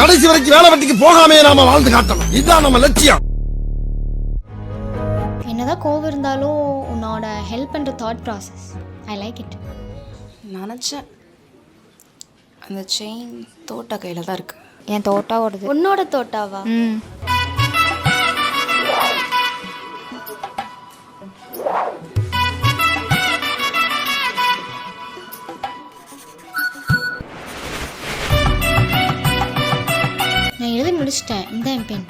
கடைசி வரைக்கும் வேலை வெட்டிக்கு போகாமே நாம வாழ்ந்து காட்டணும். இதுதான் நம்ம லட்சியம். என்னதான் கோவம் இருந்தாலும் உன்னோட ஹெல்ப் பண்ணுற thought process I like it. நினச்சேன் அந்த செயின் தோட்டா கையில் தான் இருக்கு. என் தோட்டா ஓடுது. உன்னோட தோட்டாவா? நான் எழுதி முடிச்சிட்டேன். இந்த என் பென்.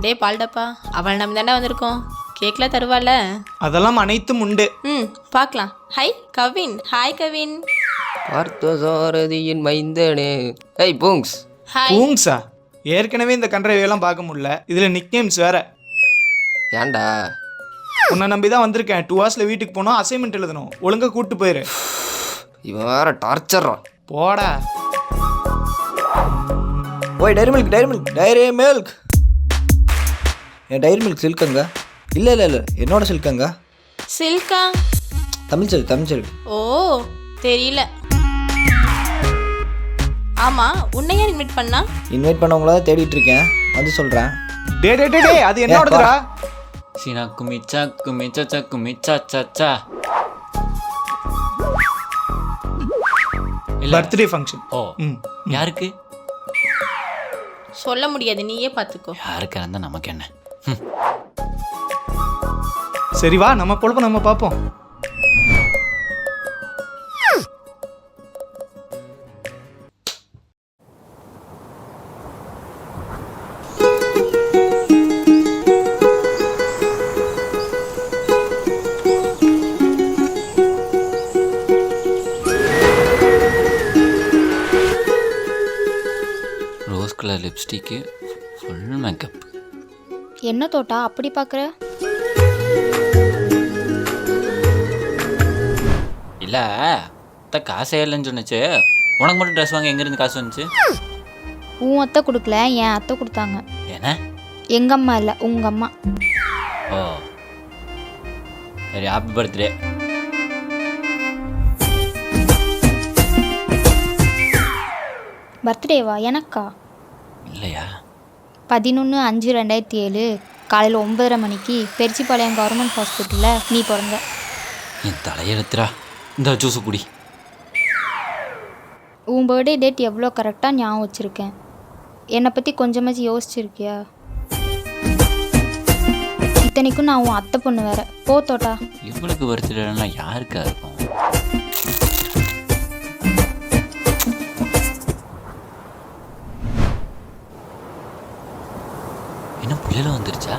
டே பால்டப்பா, அவள் நம்ம தானே வந்திருக்கோம். கேக்லாம் தருவாள். அதெல்லாம் அனைத்தும் உண்டு. பார்க்கலாம். ஹை கவின். ஹாய் கவின். பார்த்தசாரதியின் மைந்தனே. ஹை பூங்ஸ். ஹாய். பூங்ஸா? ஏற்கனவே இந்த கண்ட்ரைவெல்லாம் பார்க்க முடியல, இதில் நிக் நேம்ஸ் வேற. ஏன்டா? உன்னை நம்பி தான் வந்திருக்கேன். 2 hours வீட்டுக்கு போனோம், அசைன்மெண்ட் எழுதணும். ஒழுங்காக கூப்பிட்டு போயிரு. இவன் வேற டார்ச்சரா. போடா. ஓய் dairy milk, dairy milk, dairy milk. என் டைரி மில்க் சில்க்குங்க. இல்லை இல்லை இல்லை, என்னோட சில்க்குங்க. சில்கா? Tamil silk, Tamil silk. ஓ தெரியல. ஆமாம், உன்னை யார் இன்வைட் பண்ணா? இன்வைட் பண்ணவங்கள தான் தேடிட்டு இருக்கேன், வந்து சொல்கிறேன். டே டே டே டே, அது என்னோடதுடா. சீனா குமிச்சா குமிச்சா குமிச்சா சச்சா. Birthday function. ஓ யாருக்கு? சொல்ல முடியாது, நீயே பார்த்துக்கோ. யாருக்கு இருந்தால் நமக்கு என்ன? சரி வா, நம்ம பொழப்ப நம்ம பார்ப்போம். Rose colour lipstick, full makeup. என்ன தோட்டா அப்படி பார்க்குற? இல்லை அத்தை காசே இல்லைன்னு சொன்னிச்சு. உனக்கு மட்டும் ட்ரெஸ் வாங்க எங்கேருந்து காசு வந்துச்சு? உன் அத்தை கொடுக்கல, என் அத்தை கொடுத்தாங்க. ஏன்னா? எங்கள் அம்மா இல்லை, உங்கள் அம்மா. ஓ சரி, ஹாப்பி பர்த்டே. பர்த்டேவா? எனக்கா? இல்லையா? 11/5/2007 காலையில் 9:30 மணிக்கு பெருச்சிப்பாளையம் கவர்மெண்ட் ஹாஸ்பிட்டலில் நீ பிறந்த. என் தலையெழுத்துறா. இந்த ஜூஸு குடி. உன் பர்த்டே டேட் எவ்வளோ கரெக்டாக ஞாபகம் வச்சுருக்கேன். என்னை பற்றி கொஞ்சமாச்சு யோசிச்சிருக்கியா? இத்தனைக்கும் நான் உன் அத்தை பொண்ணு வேற. போ தோட்டா. இவளுக்கு பர்த்டேனா யாருக்கா இருக்கும்? என்ன புயல வந்துருச்சா?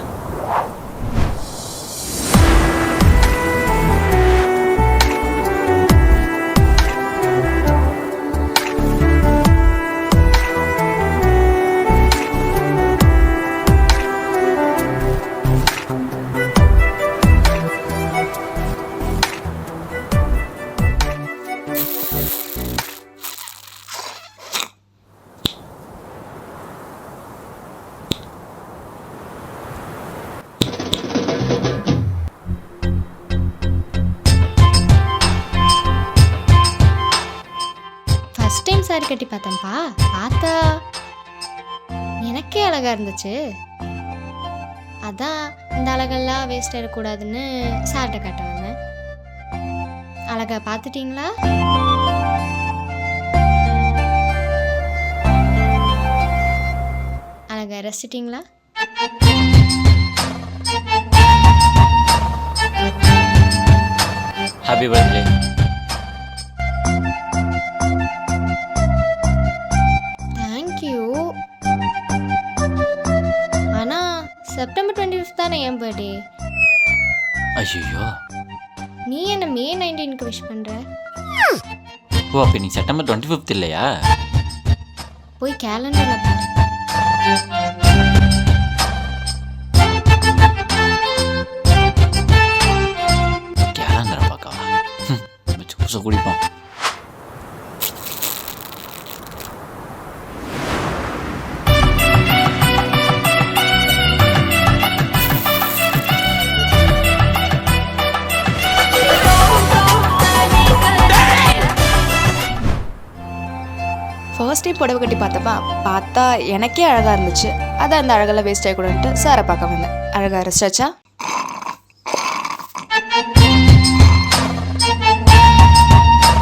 ஃபஸ்ட் டைம் சாரி கட்டி பார்த்தேன்ப்பா. பார்த்தா எனக்கே அழகாக இருந்துச்சு. அதான் இந்த அழகெல்லாம் வேஸ்ட் ஆகிடக்கூடாதுன்னு சார்கிட்ட காட்ட வந்தேன். அழகா பார்த்துட்டிங்களா? அழகா ரசிச்சிட்டிங்களா? Happy birthday. தேங்க்யூ. ஆனால் செப்டம்பர் 25 தானே என் பர்த்டே. ஐயோ, நீ என்ன மே 19க்கு விஷ் பண்ணுற? ஓ அப்போ நீ செப்டம்பர் 25 இல்லையா? போய் கேலண்டரில் பாரு. ஜூஸை குடிப்போம். ஃபர்ஸ்ட் டே புடவை கட்டி பார்த்தா எனக்கே அழகாக இருந்துச்சு. அதான் அந்த அழகெல்லாம் வேஸ்ட் ஆகிக்கூடாதுன்ட்டு சாரை பார்க்க வந்தேன். அழகாக ரசிச்சாச்சா?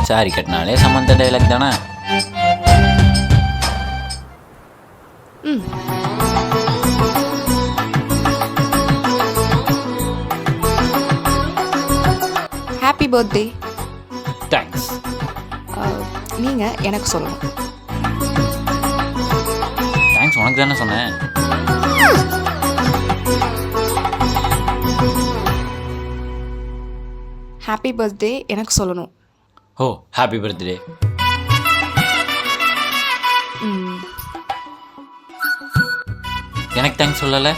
சாரி கட்டினாலே சம்மந்த டைலாக் தானே. ம். Happy birthday. தேங்க்ஸ். நீங்கள் எனக்கு சொல்லணும். தேங்க்ஸ் உனக்கு தானே சொன்னேன். ஹாப்பி பர்த்டே எனக்கு சொல்லணும். ஓ ஹாப்பி பர்த்டே. ம். எனக்கு தேங்க்ஸ் சொல்லலை.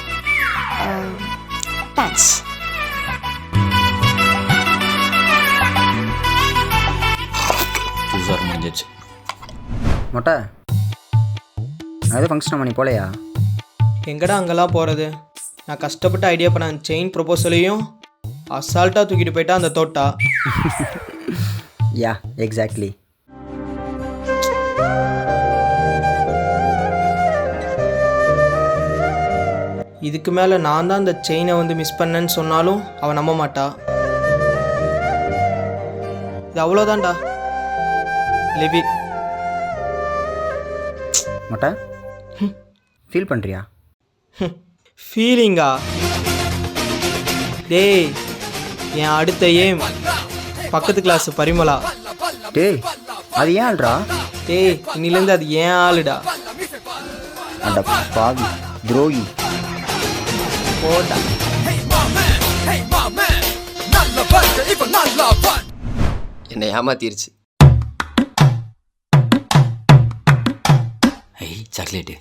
தேங்க்ஸ். ஜூஸாக முடிஞ்சிச்சு. மொட்டை அது ஃபங்க்ஷன் பண்ணி போலையா? எங்கடா அங்கெல்லாம் போகிறது? நான் கஷ்டப்பட்டு ஐடியா பண்ண அந்த செயின் ப்ரொபோசலையும் அசால்ட்டாக தூக்கிட்டு போயிட்டா அந்த தோட்டா. Yeah exactly. இதுக்கு மேலே நான் தான் அந்த செயினை வந்து மிஸ் பண்ணேன்னு சொன்னாலும் அவன் நம்ப மாட்டா. இது அவ்வளோதான்டா. லிவி மொட்டை ஃபீல் பண்ணுறியா? ஃபீலிங்கா? டேய் என் அடுத்த ஏம் பக்கத்து கிளாஸ் பரிமளா. டேய் அது ஏன் ஆள்றா? டேய் இன்னிலேருந்து அது ஏன் ஆளுடா. அட பாவி துரோகி. போடா. என்னை ஏமாத்திருச்சு. ஐ சாக்லேட்டு.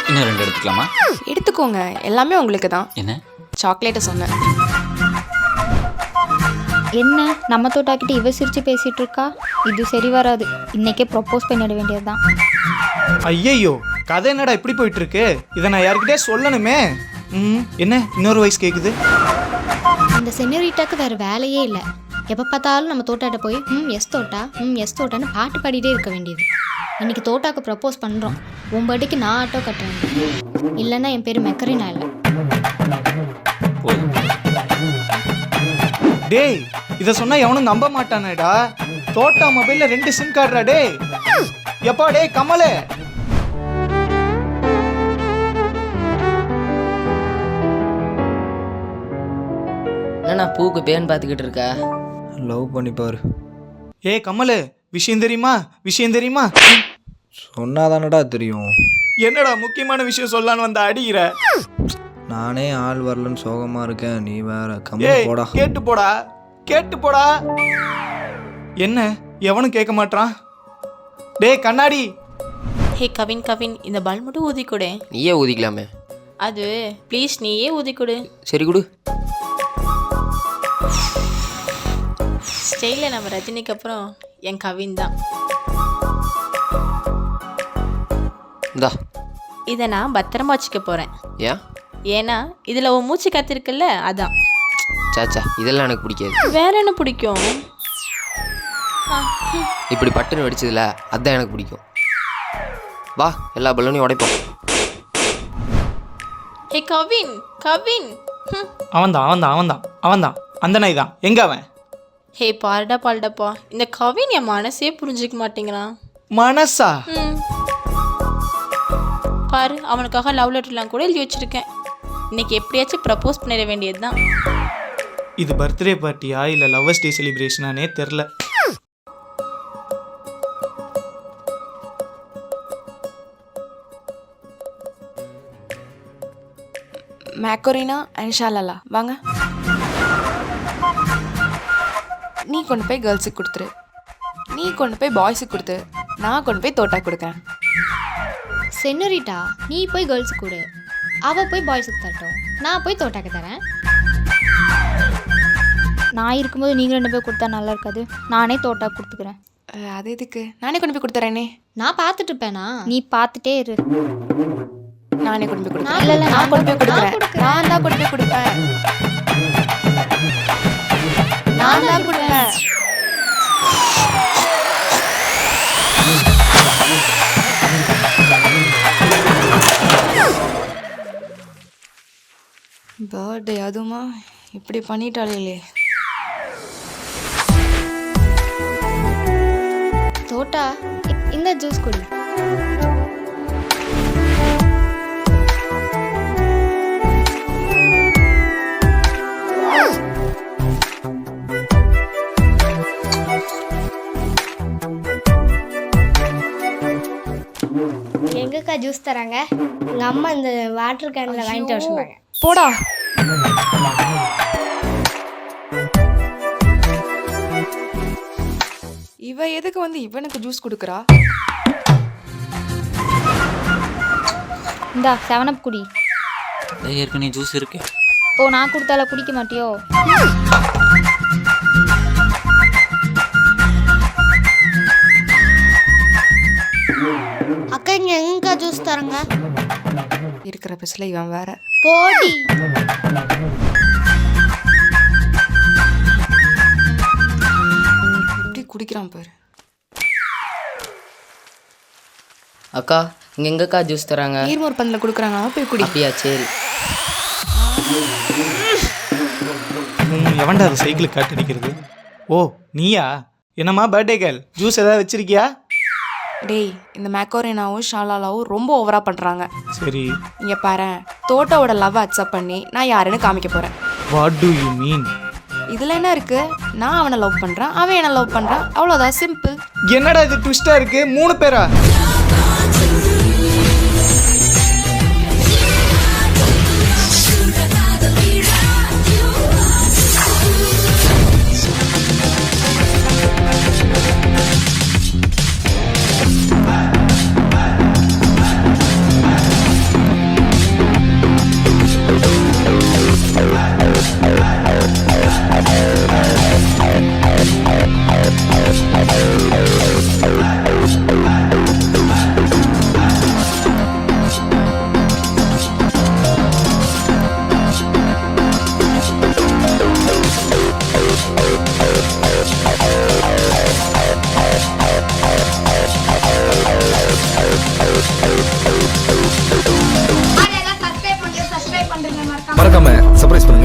இன்னும் 2 எடுத்துக்கலாமா? எடுத்துக்கோங்க, எல்லாமே உங்களுக்கு தான். என்ன? சாக்லேட்டை சொன்னேன். என்ன நம்ம தோட்டாக்கிட்ட இவ சிரிச்சு பேசிட்டு இருக்கா? இது சரி வராது. இன்னைக்கே ப்ரொப்போஸ் பண்ணிட வேண்டியதுதான். ஐயையோ கதை என்னடா இப்படி போயிட்டு இருக்கு? இதை நான் யார்கிட்டே சொல்லணுமே. என்ன இன்னொரு வயசு கேட்குது? அந்த சென்யூரிட்டாக்கு வேற வேலையே இல்லை. எப்போ பார்த்தாலும் நம்ம தோட்டாட்ட போய் எஸ் தோட்டா எஸ் தோட்டான்னு பாட்டு பாடிட்டே இருக்க வேண்டியது. இன்னைக்கு தோட்டாக்கு ப்ரப்போஸ் பண்ணுறோம். உன் பர்த்டேக்கு நான் ஆட்டோ கட்டுறேன். இல்லைன்னா என் பேர் மெக்கரினா இல்லை. டேய் இதை சொன்னா எவனும் நம்ப மாட்டானேடா. தோட்டா மொபைல்ல 2 சிம் கார்டுடா. டேய் எப்பா டேய் கமலே. என்னண்ணா பூக்கு பேன் பார்த்துக்கிட்டு இருக்க? லவ் பண்ணி பாரு. ஏய் கமலு விஷயம் தெரியுமா? விஷயம் தெரியுமா? சொன்னாதானடா தெரியும். என்னடா முக்கியமான விஷயம் சொல்லலான்னு வந்த அடிக்கிற? நானே ஆள் வரலன்னு சோகமாக இருக்கேன். நீ வேற கம்மி ஏய் போடா. கேட்டு போடா கேட்டு போடா. என்ன எவனும் கேட்க மாட்டான். டேய் கண்ணாடி. ஹே கவின் கவின், இந்த பல் மட்டும் ஊதி கொடு. நீயே ஊதிக்கலாமே. அது ப்ளீஸ் நீயே ஊதி கொடு. சரி கொடு. ஸ்டைலில் நம்ம ரஜினிக்கு அப்புறம் என் கவின் தான். இந்தா. இதை நான் பத்திரமா வச்சுக்க போகிறேன். ஏன்? ஏன்னா இதில் உன் மூச்சு காத்திருக்குல்ல, அதான். சாச்சா இதெல்லாம் எனக்கு பிடிக்காது. வேற என்ன பிடிக்கும்? இப்படி பட்டுன்னு வெடிச்சதுல அதான் எனக்கு பிடிக்கும். வா எல்லா பலூனையும் உடைப்போம். ஹே கவின் கவின். அவன்தான் அவன்தான் அவன்தான் அவன்தான் அந்த நாய் தான். எங்க அவன்? ஹே பாருடாப்பா, இந்த கவின் என் மனசே புரிஞ்சிக்க மாட்டேங்கிறான். மனசா? பாரு, அவனுக்காக லவ் லெட்டர்லாம் கூட எழுதி வச்சிருக்கேன். இன்னைக்கு எப்படியாச்சும் ப்ரப்போஸ் பண்ணிட வேண்டியது தான். இது பர்த்டே பார்ட்டியா இல்லை லவ்வர்ஸ் டே செலிப்ரேஷனானே தெரில. மேக்கோரினா அண்ட் ஷாலலா வாங்க. நீ கொண்டு போய் கேர்ள்ஸுக்கு கொடுத்துரு, நீ கொண்டு போய் பாய்ஸுக்கு கொடுத்து, நான் கொண்டு போய் தோட்டா கொடுக்குறேன். சென்யூரிட்டா நீ போய் கேர்ள்ஸுக்கு கொடு, அவள் போய் பாய்ஸுக்கு தரட்டும், நான் போய் தோட்டாக்கு தரேன். நான் இருக்கும்போது நீங்கள் 2 பேர் கொடுத்தா நல்லா இருக்காது. நானே தோட்டா கொடுத்துக்கிறேன். அது எதுக்கு? நானே கொண்டு போய் கொடுத்துறேனே. நான் பார்த்துட்டு இருப்பேனா? நீ பார்த்துட்டே இரு. நானே கொண்டு போய் கொடுக்குறேன். இல்ல, இல்ல, நான் கொண்டு போய் கொடுக்குறேன். கொடுக்குறேன். நான் தான் கொண்டு போய் கொடுப்பேன். நான் தான் கொடுப்பேன். பர்த்டே அதுமா இப்படி பண்ணிட்டாளே. தோட்டா இந்த ஜூஸ் குடி. எங்கக்கா ஜூஸ் தராங்க? எங்கள் அம்மா இந்த வாட்டர் கேனில் வாங்கிட்டு வர சொன்னாங்க. போடா. இவ எதுக்கு வந்து இவனுக்கு ஜூஸ் கொடுக்குறா? இந்தா 7 அப் குடி. ஏற்கனவே ஜூஸ் இருக்கு. ஓ, நான் கொடுத்தால குடிக்க மாட்டியோ? அக்கா இங்கே எங்கக்கா ஜூஸ் தராங்க? இருக்கிற பஸ்ல இவன் வேற. போடி. எப்படி குடிக்கிறான் பாரு. அக்கா இங்கே எங்கக்கா ஜூஸ் தராங்க? நீர்மோர் பந்தில் கொடுக்குறாங்க, போய் குடி. அப்படியா, சரி. எவன்டா அது சைக்கிள் காட்டு அடிக்கிறது? ஓ நீயா? என்னம்மா பர்த்டே கேர்ள், ஜூஸ் ஏதாவது வச்சிருக்கியா? டேய், இந்த மேக்கோரினாவும் ஷாலாலாவும் ரொம்ப ஓவரா பண்றாங்க. சரி, இங்க பாரு, தோட்டாவோட லவ் அக்செப்ட் பண்ணி நான் யாருன்னு காமிக்க போறேன். What to you mean? இதுல என்ன இருக்கு? நான் அவனை லவ் பண்றேன், அவன் என்ன லவ் பண்றான், அவ்வளவுதான், சிம்பிள். என்னடா இது ட்விஸ்டா இருக்கு? 3 பேரா? மறக்காம சர்ப்ரைஸ் பண்ணுங்க.